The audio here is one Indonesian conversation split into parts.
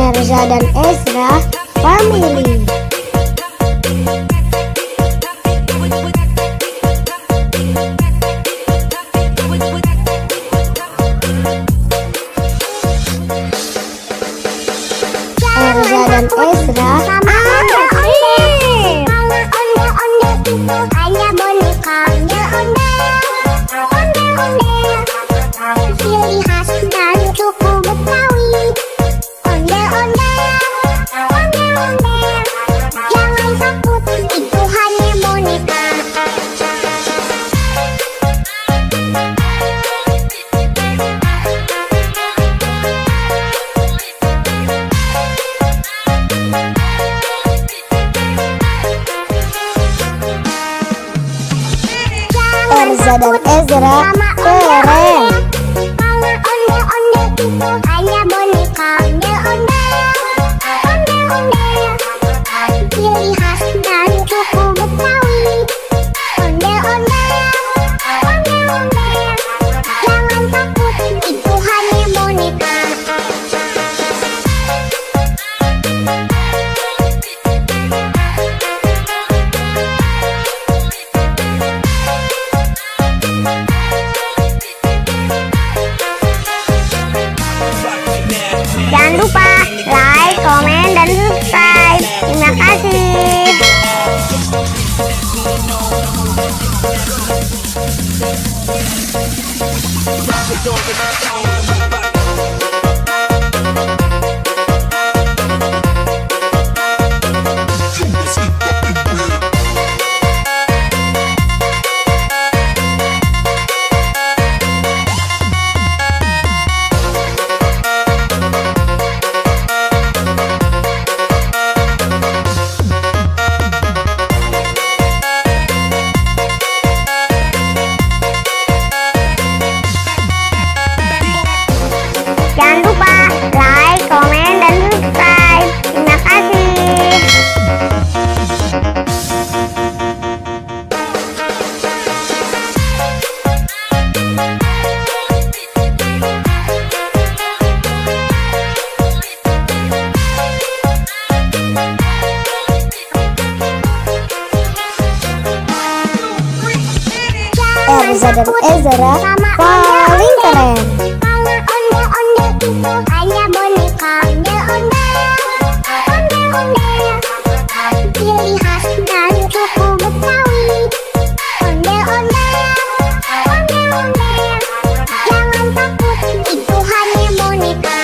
Erza dan Ezra Family. Erza dan Ezra hanya boneka ciri khas dan suku Betawi. Jangan takut, itu hanya boneka. Erza dan Ezra keren. Onde-onde itu hanya boneka. Onde-onde ciri khas dan suku Betawi. Onde-onde jangan takut, itu hanya boneka. Jangan lupa like, komen, dan subscribe. Terima kasih. Jangan lupa like, komen, dan subscribe. Terima kasih. Erza dan Ezra paling keren. Onde-onde itu hanya boneka. Onde-onde ciri khas dan suku Betawi. Onde-onde jangan takut, itu hanya boneka.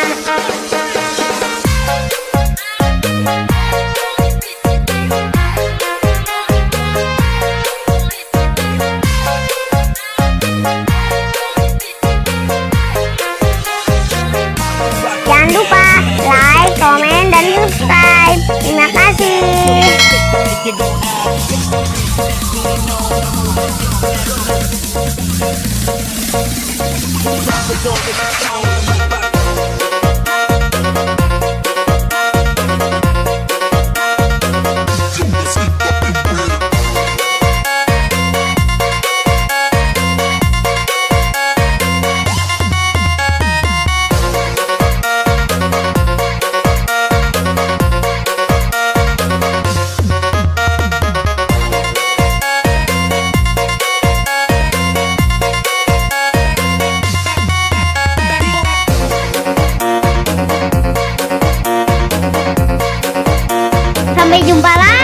Jangan lupa like, komen, dan subscribe. Terima kasih. Sampai jumpa lagi.